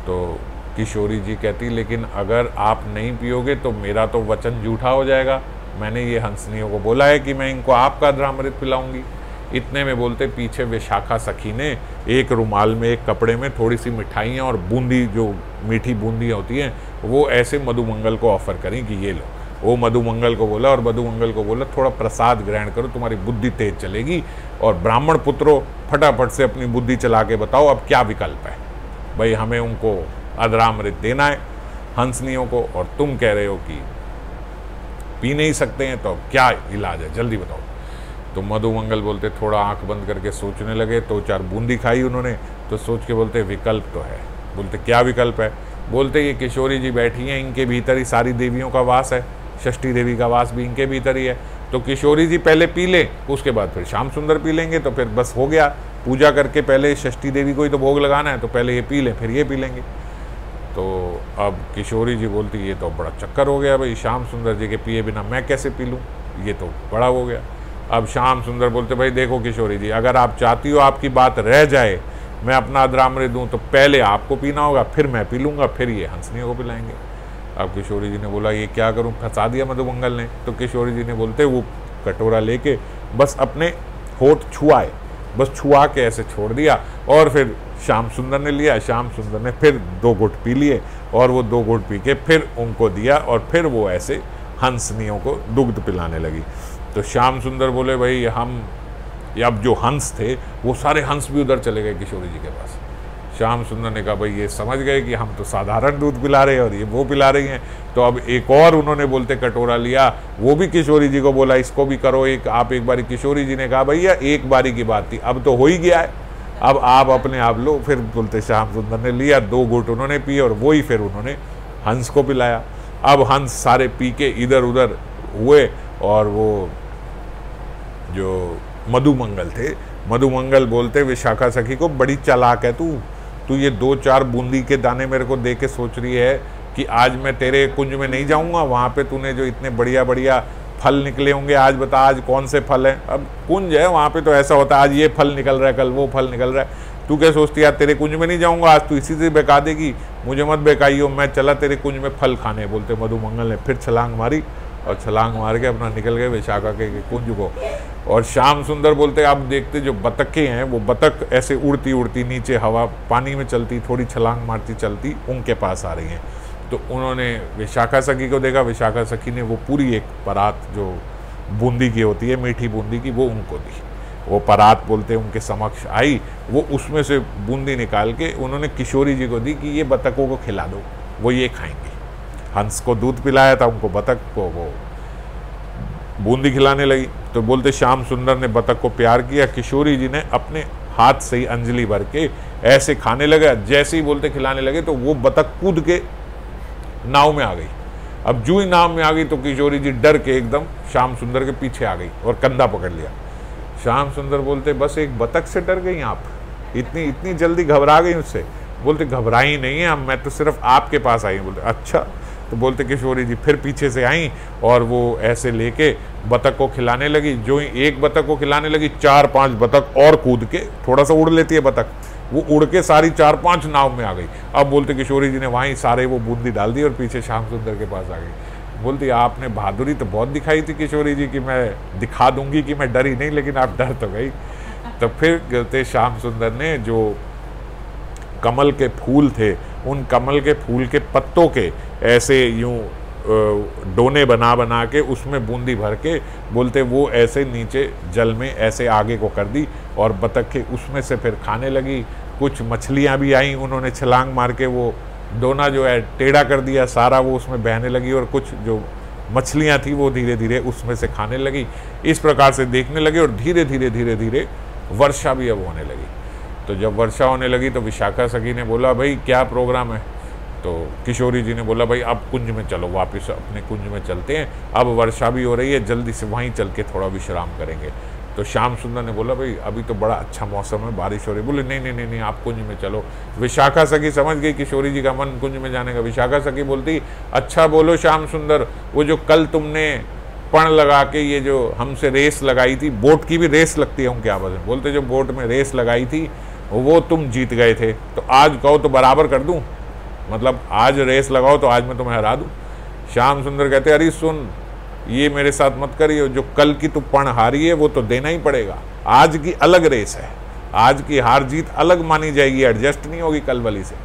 A: तो किशोरी जी कहती लेकिन अगर आप नहीं पियोगे तो मेरा तो वचन झूठा हो जाएगा, मैंने ये हंसनियों को बोला है कि मैं इनको आपका अधरामृत पिलाऊंगी। इतने में बोलते पीछे विशाखा सखी ने एक रुमाल में एक कपड़े में थोड़ी सी मिठाइयाँ और बूंदी जो मीठी बूंदियाँ होती हैं वो ऐसे मधुमंगल को ऑफर करें कि ये लो। वो मधुमंगल को बोला और मधुमंगल को बोला थोड़ा प्रसाद ग्रहण करो, तुम्हारी बुद्धि तेज चलेगी। और ब्राह्मण पुत्रों फटाफट से अपनी बुद्धि चला के बताओ अब क्या विकल्प है। भाई हमें उनको अधरामृत देना है हंसनियों को और तुम कह रहे हो कि पी नहीं सकते हैं, तो अब क्या इलाज है जल्दी बताओ। तो मधुमंगल बोलते थोड़ा आंख बंद करके सोचने लगे, 2-4 बूंदी खाई उन्होंने, तो सोच के बोलते विकल्प तो है। बोलते क्या विकल्प है? बोलते ये किशोरी जी बैठी हैं, इनके भीतर ही सारी देवियों का वास है, षष्ठी देवी का वास भी इनके भीतर ही है, तो किशोरी जी पहले पी लें, उसके बाद फिर श्याम सुंदर पी लेंगे, तो फिर बस हो गया। पूजा करके पहले षष्ठी देवी को ही तो भोग लगाना है, तो पहले ये पी लें फिर ये पी लेंगे। तो अब किशोरी जी बोलती ये तो बड़ा चक्कर हो गया भाई, श्याम सुंदर जी के पिए बिना मैं कैसे पी लूँ, ये तो बड़ा हो गया। अब श्याम सुंदर बोलते भाई देखो किशोरी जी, अगर आप चाहती हो आपकी बात रह जाए, मैं अपना अधरामृत दूँ, तो पहले आपको पीना होगा, फिर मैं पी लूँगा, फिर ये हंसनियों को पिलाएंगे। अब किशोरी जी ने बोला ये क्या करूं, फंसा दिया मधुमंगल ने। तो किशोरी जी ने बोलते वो कटोरा लेके बस अपने होठ छुआए, बस छुआ के ऐसे छोड़ दिया, और फिर श्याम सुंदर ने लिया, श्याम सुंदर ने फिर 2 घुट पी लिए, और वो 2 घुट पी के फिर उनको दिया, और फिर वो ऐसे हंसनियों को दुग्ध पिलाने लगी। तो श्याम सुंदर बोले भाई हम, अब जो हंस थे वो सारे हंस भी उधर चले गए किशोरी जी के पास। श्याम सुंदर ने कहा भाई ये समझ गए कि हम तो साधारण दूध पिला रहे हैं और ये वो पिला रही हैं। तो अब एक और उन्होंने बोलते कटोरा लिया, वो भी किशोरी जी को बोला इसको भी करो एक, आप एक बारी। किशोरी जी ने कहा भैया एक बारी की बात थी, अब तो हो ही गया है, अब आप अपने आप लो। फिर बोलते श्याम सुंदर ने लिया, 2 घूंट उन्होंने पिए, और वही फिर उन्होंने हंस को पिलाया। अब हंस सारे पी के इधर उधर हुए, और वो जो मधुमंगल थे, मधुमंगल बोलते विशाखा सखी को बड़ी चालाक है तू ये 2-4 बूंदी के दाने मेरे को दे के सोच रही है कि आज मैं तेरे कुंज में नहीं जाऊंगा, वहाँ पे तूने जो इतने बढ़िया बढ़िया फल निकले होंगे, आज बता आज कौन से फल हैं। अब कुंज है, वहाँ पे तो ऐसा होता है आज ये फल निकल रहा है, कल वो फल निकल रहा है। तू क्या सोचती है आज तेरे कुंज में नहीं जाऊँगा, आज तू इसी से बहका देगी, मुझे मत बहकाइयो, मैं चला तेरे कुंज में फल खाने। बोलते मधुमंगल ने फिर छलांग मारी, और छलांग मार के अपना निकल गए विशाखा के कुंज को। और श्याम सुंदर बोलते आप देखते जो बतखें हैं, वो बतख ऐसे उड़ती उड़ती नीचे हवा पानी में चलती, थोड़ी छलांग मारती चलती उनके पास आ रही हैं। तो उन्होंने विशाखा सखी को देखा, विशाखा सखी ने वो पूरी एक परात जो बूंदी की होती है, मीठी बूंदी की, वो उनको दी। वो परात बोलते उनके समक्ष आई, वो उसमें से बूंदी निकाल के उन्होंने किशोरी जी को दी कि ये बतखों को खिला दो, वो ये खाएंगे। हंस को दूध पिलाया था, उनको बतख को वो बूंदी खिलाने लगी। तो बोलते श्याम सुंदर ने बतख को प्यार किया, किशोरी जी ने अपने हाथ से ही अंजलि भर के ऐसे खाने लगा। जैसे ही बोलते खिलाने लगे तो वो बतख कूद के नाव में आ गई। अब जो ही नाव में आ गई तो किशोरी जी डर के एकदम श्याम सुंदर के पीछे आ गई और कंधा पकड़ लिया। श्याम सुंदर बोलते बस एक बतख से डर गई आप, इतनी जल्दी घबरा गई उससे। बोलते घबराई नहीं है, मैं तो सिर्फ आपके पास आई हूँ। बोलते अच्छा। तो बोलते किशोरी जी फिर पीछे से आई और वो ऐसे लेके बतख को खिलाने लगी। जो ही एक बतख को खिलाने लगी, 4-5 बतख और कूद के, थोड़ा सा उड़ लेती है बतख, वो उड़ के सारी 4-5 नाव में आ गई। अब बोलते किशोरी जी ने वहीं सारे वो बूंदी डाल दी और पीछे श्याम सुंदर के पास आ गई। बोलती आपने बहादुरी तो बहुत दिखाई थी किशोरी जी की, मैं दिखा दूंगी कि मैं डरी नहीं, लेकिन आप डर तो गई। तो फिर कहते श्याम सुंदर ने जो कमल के फूल थे, उन कमल के फूल के पत्तों के ऐसे यूं डोने बना के उसमें बूंदी भर के, बोलते वो ऐसे नीचे जल में ऐसे आगे को कर दी और बतखें उसमें से फिर खाने लगी। कुछ मछलियां भी आईं, उन्होंने छलांग मार के वो डोना जो है टेढ़ा कर दिया, सारा वो उसमें बहने लगी और कुछ जो मछलियां थी वो धीरे धीरे उसमें से खाने लगी। इस प्रकार से देखने लगे और धीरे धीरे वर्षा भी अब होने लगी। तो जब वर्षा होने लगी तो विशाखा सखी ने बोला भाई क्या प्रोग्राम है। तो किशोरी जी ने बोला भाई अब कुंज में चलो, वापस अपने कुंज में चलते हैं, अब वर्षा भी हो रही है, जल्दी से वहीं चल के थोड़ा विश्राम करेंगे। तो श्याम सुंदर ने बोला भाई अभी तो बड़ा अच्छा मौसम है, बारिश हो रही। बोले नहीं आप कुंज में चलो। विशाखा सखी समझ गई किशोरी जी का मन कुंज में जाने का। विशाखा सखी बोलती अच्छा बोलो श्याम सुंदर, वो जो कल तुमने पण लगा के ये जो हमसे रेस लगाई थी, बोट की भी रेस लगती है उनके आपस में, बोलते जो बोट में रेस लगाई थी वो तुम जीत गए थे, तो आज कहो तो बराबर कर दूं, मतलब आज रेस लगाओ तो आज मैं तुम्हें हरा दूं। श्याम सुंदर कहते अरे सुन, ये मेरे साथ मत करिए, जो कल की तू पण हारी है वो तो देना ही पड़ेगा। आज की अलग रेस है, आज की हार जीत अलग मानी जाएगी, एडजस्ट नहीं होगी कल वाली से।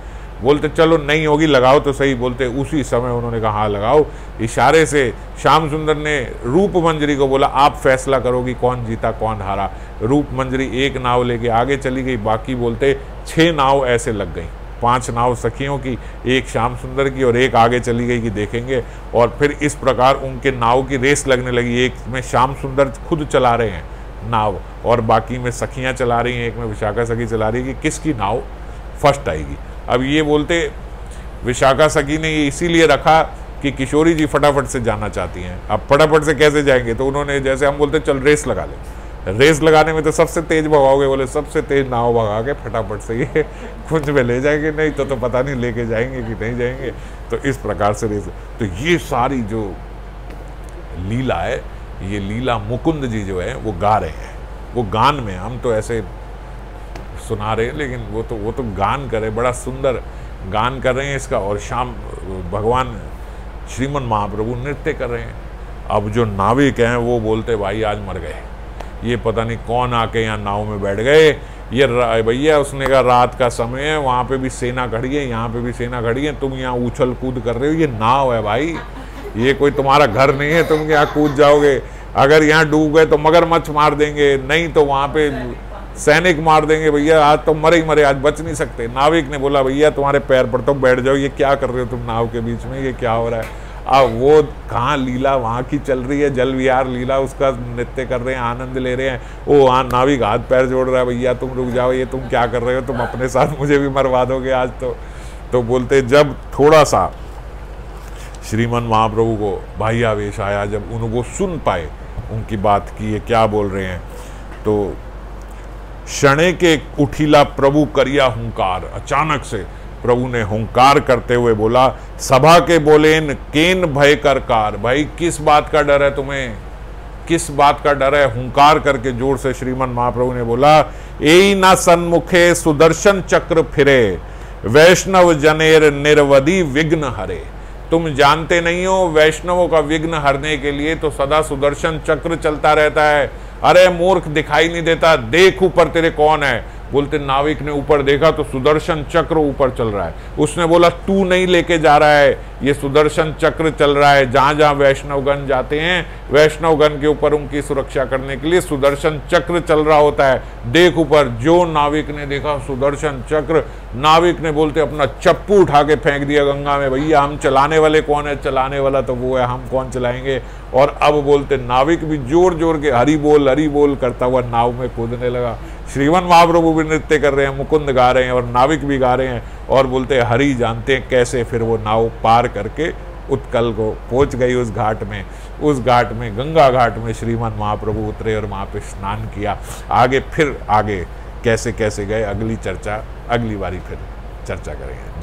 A: बोलते चलो नहीं होगी, लगाओ तो सही। बोलते उसी समय उन्होंने कहा हाँ लगाओ। इशारे से श्याम सुंदर ने रूप मंजरी को बोला आप फैसला करोगी कौन जीता कौन हारा। रूप मंजरी एक नाव लेके आगे चली गई, बाकी बोलते 6 नाव ऐसे लग गई, 5 नाव सखियों की, एक श्याम सुंदर की और एक आगे चली गई कि देखेंगे। और फिर इस प्रकार उनके नाव की रेस लगने लगी। एक में श्याम सुंदर खुद चला रहे हैं नाव और बाकी में सखियाँ चला रही हैं, एक में विशाखा सखी चला रही है कि किसकी नाव फर्स्ट आएगी। अब ये बोलते विशाखा सखी ने ये इसीलिए रखा कि किशोरी जी फटाफट से जाना चाहती हैं। अब फटाफट से कैसे जाएंगे, तो उन्होंने, जैसे हम बोलते चल रेस लगा ले, रेस लगाने में तो सबसे तेज भगाओगे, बोले सबसे तेज नाव भगा के फटाफट से ये कुंज में ले जाएंगे, नहीं तो पता नहीं लेके जाएंगे कि नहीं जाएंगे। तो इस प्रकार से रेस, तो ये सारी जो लीला है, ये लीला मुकुंद जी जो है वो गा रहे हैं, वो गान में, हम तो ऐसे सुना रहे हैं, लेकिन वो तो गान कर रहे, बड़ा सुंदर गान कर रहे हैं इसका। और शाम भगवान श्रीमन महाप्रभु नृत्य कर रहे हैं। अब जो नाविक हैं वो बोलते भाई आज मर गए, ये पता नहीं कौन आके यहाँ नाव में बैठ गए, ये भैया, उसने कहा रात का समय है, वहाँ पे भी सेना खड़ी है, यहाँ पे भी सेना खड़ी है, तुम यहाँ उछल कूद कर रहे हो, ये नाव है भाई, ये कोई तुम्हारा घर नहीं है, तुम यहाँ कूद जाओगे, अगर यहाँ डूब गए तो मगरमच्छ मार देंगे, नहीं तो वहाँ पे सैनिक मार देंगे, भैया आज तो मरे ही मरे, आज बच नहीं सकते। नाविक ने बोला भैया तुम्हारे पैर पर तो बैठ जाओ, ये क्या कर रहे हो तुम नाव के बीच में, ये क्या हो रहा है। अब वो कहाँ लीला वहाँ की चल रही है, जल विहार लीला, उसका नृत्य कर रहे हैं, आनंद ले रहे हैं। वो वहाँ नाविक हाथ पैर जोड़ रहा है, भैया तुम रुक जाओ, ये तुम क्या कर रहे हो, तुम अपने साथ मुझे भी मरवा दोगे आज तो बोलते जब थोड़ा सा श्रीमन महाप्रभु को बाह्यावेश आया, जब उनको सुन पाए उनकी बात की ये क्या बोल रहे हैं, तो क्षणे के उठीला प्रभु करिया हुंकार, अचानक से प्रभु ने हुंकार करते हुए बोला, सभा के बोलेन केन भय कर कार, भाई किस बात का डर है तुम्हें, किस बात का डर है। हुंकार करके जोर से श्रीमन महाप्रभु ने बोला, एई ना सन्मुखे सुदर्शन चक्र फिरे, वैष्णव जनेर निर्वधि विघ्न हरे। तुम जानते नहीं हो वैष्णवों का विघ्न हरने के लिए तो सदा सुदर्शन चक्र चलता रहता है। अरे मूर्ख दिखाई नहीं देता, देख ऊपर तेरे कौन है। बोलते नाविक ने ऊपर देखा तो सुदर्शन चक्र ऊपर चल रहा है। उसने बोला तू नहीं लेके जा रहा है, ये सुदर्शन चक्र चल रहा है, जहां जहां वैष्णवगण जाते हैं वैष्णवगण के ऊपर उनकी सुरक्षा करने के लिए सुदर्शन चक्र चल रहा होता है, देख ऊपर। जो नाविक ने देखा सुदर्शन चक्र, नाविक ने बोलते अपना चप्पू उठा के फेंक दिया गंगा में, भैया हम चलाने वाले कौन है, चलाने वाला तो वो है, हम कौन चलाएंगे। और अब बोलते नाविक भी जोर जोर के हरि बोल करता हुआ नाव में कूदने लगा। श्रीमन महाप्रभु भी नृत्य कर रहे हैं, मुकुंद गा रहे हैं और नाविक भी गा रहे हैं, और बोलते हरि जानते हैं कैसे फिर वो नाव पार करके उत्कल को पहुंच गई उस घाट में। उस घाट में, गंगा घाट में श्रीमन महाप्रभु उतरे और वहाँ पे स्नान किया। आगे कैसे कैसे गए, अगली चर्चा अगली बारी फिर चर्चा करेंगे।